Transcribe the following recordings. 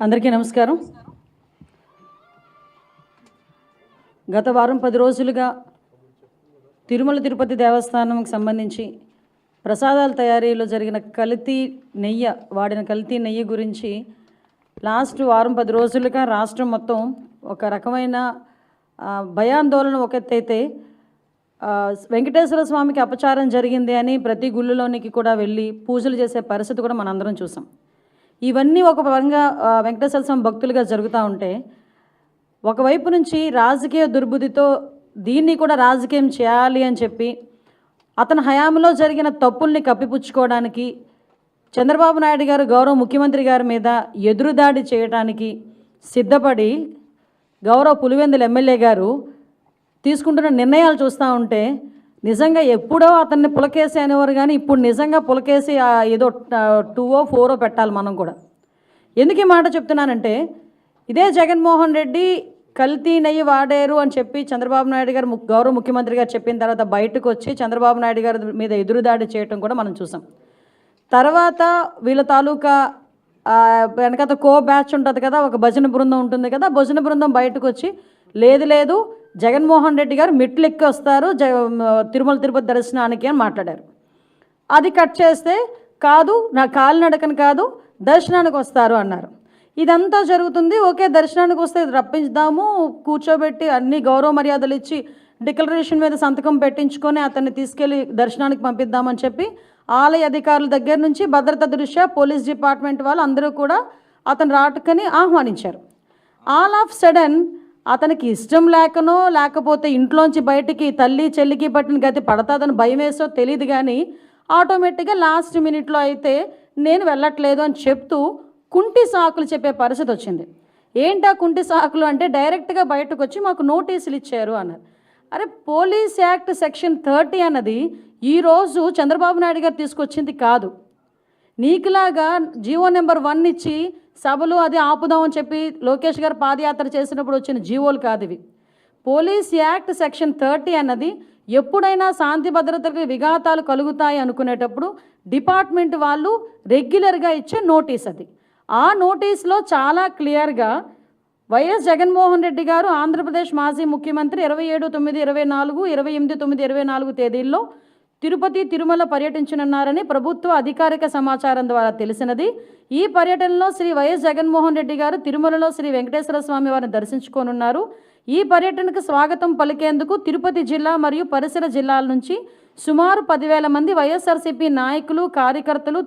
అందరికీ నమస్కారం. గత వారం 10 రోజులుగా తిరుమల తిరుపతి దేవస్థానంకి సంబంధించి ప్రసాదాల తయారీలో జరిగిన వాడిన కల్తీ నెయ్యి గురించి లాస్ట్ వారం 10 రోజులుగా రాష్ట్రం మొత్తం ఒక రకమైన భయాందోళన ఒకటైతే వెంకటేశ్వర స్వామికి అపచారం జరిగింది అని ప్రతి గుళ్ళలోనికి కూడా వెళ్ళి పూజలు చేసే పరిస్థితి కూడా మనందరం చూసాం. ఇవన్నీ ఒక పరంగా వెంకటేశ్వర స్వామి భక్తులుగా జరుగుతూ ఉంటే, ఒకవైపు నుంచి రాజకీయ దుర్బుద్ధితో దీన్ని కూడా రాజకీయం చేయాలి అని చెప్పి అతని హయాంలో జరిగిన తప్పుల్ని కప్పిపుచ్చుకోవడానికి చంద్రబాబు నాయుడు గారు గౌరవ ముఖ్యమంత్రి గారి మీద ఎదురుదాడి చేయడానికి సిద్ధపడి గౌరవ పులివెందుల ఎమ్మెల్యే గారు తీసుకుంటున్న నిర్ణయాలు చూస్తూ ఉంటే నిజంగా ఎప్పుడో అతన్ని పులకేసి అనేవారు, కానీ ఇప్పుడు నిజంగా పులకేసి ఏదో 2 or 4 పెట్టాలి మనం కూడా. ఎందుకు ఈ మాట చెప్తున్నానంటే, ఇదే జగన్మోహన్ రెడ్డి కల్తీ నెయ్యి వాడారు అని చెప్పి చంద్రబాబు నాయుడు గారు గౌరవ ముఖ్యమంత్రి గారు చెప్పిన తర్వాత బయటకు వచ్చి చంద్రబాబు నాయుడు గారి మీద ఎదురుదాడి చేయటం కూడా మనం చూసాం. తర్వాత వీళ్ళ తాలూకా వెనకాల బ్యాచ్ ఉంటుంది కదా, ఒక భజన బృందం ఉంటుంది కదా, భజన బృందం బయటకు వచ్చి లేదు జగన్మోహన్ రెడ్డి గారు మెట్లు ఎక్కి వస్తారు తిరుమల తిరుపతి దర్శనానికి అని మాట్లాడారు. అది కట్ చేస్తే కాదు, నా కాలినడకని కాదు, దర్శనానికి వస్తారు అన్నారు. ఇదంతా జరుగుతుంది. ఓకే, దర్శనానికి వస్తే రప్పించుదాము, కూర్చోబెట్టి అన్ని గౌరవ మర్యాదలు ఇచ్చి డిక్లరేషన్ మీద సంతకం పెట్టించుకొని అతన్ని తీసుకెళ్ళి దర్శనానికి పంపిద్దామని చెప్పి ఆలయ అధికారుల దగ్గర నుంచి భద్రత దృష్ట్యా పోలీస్ డిపార్ట్మెంట్ వాళ్ళు అందరూ కూడా అతను రాటుకని ఆహ్వానించారు. ఆల్ ఆఫ్ సడన్ అతనికి ఇష్టం లేకనో లేకపోతే ఇంట్లోంచి బయటికి తల్లి చెల్లికి పట్టిన గతి పడతాదని భయం వేసో తెలియదు, కానీ ఆటోమేటిక్గా లాస్ట్ మినిట్లో అయితే నేను వెళ్ళట్లేదు అని చెప్తూ కుంటి సాకులు చెప్పే పరిస్థితి వచ్చింది. ఏంటా కుంటి సాకులు అంటే, డైరెక్ట్గా బయటకు వచ్చి మాకు నోటీసులు ఇచ్చారు అన్నారు. అరే, పోలీస్ యాక్ట్ సెక్షన్ 30 అన్నది ఈరోజు చంద్రబాబు నాయుడు గారు తీసుకొచ్చింది కాదు. నీకులాగా జీవో నెంబర్ 1 ఇచ్చి సభలు అది ఆపుదామని చెప్పి లోకేష్ గారు పాదయాత్ర చేసినప్పుడు వచ్చిన జీవోలు కాదు ఇవి. పోలీస్ యాక్ట్ సెక్షన్ 30 అన్నది ఎప్పుడైనా శాంతి భద్రతలకు విఘాతాలు కలుగుతాయి అనుకునేటప్పుడు డిపార్ట్మెంట్ వాళ్ళు రెగ్యులర్గా ఇచ్చే నోటీస్ అది. ఆ నోటీస్లో చాలా క్లియర్గా వైఎస్ జగన్మోహన్ రెడ్డి గారు ఆంధ్రప్రదేశ్ మాజీ ముఖ్యమంత్రి 27/9/24, 28/9/24 తేదీల్లో తిరుపతి తిరుమల పర్యటించనున్నారని ప్రభుత్వ అధికారిక సమాచారం ద్వారా తెలిసినది. ఈ పర్యటనలో శ్రీ వైఎస్ జగన్మోహన్ రెడ్డి గారు తిరుమలలో శ్రీ వెంకటేశ్వర స్వామి వారిని దర్శించుకోనున్నారు. ఈ పర్యటనకు స్వాగతం పలికేందుకు తిరుపతి జిల్లా మరియు పరిసర జిల్లాల నుంచి సుమారు 10,000 మంది వైఎస్ఆర్సీపీ నాయకులు కార్యకర్తలు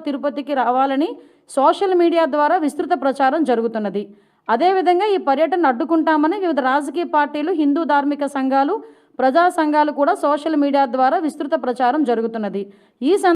తిరుపతికి రావాలని సోషల్ మీడియా ద్వారా విస్తృత ప్రచారం జరుగుతున్నది. అదేవిధంగా ఈ పర్యటన అడ్డుకుంటామని వివిధ రాజకీయ పార్టీలు, హిందూ ధార్మిక సంఘాలు, ప్రజా సంఘాలు కూడా సోషల్ మీడియా ద్వారా విస్తృత ప్రచారం జరుగుతున్నది. ఈ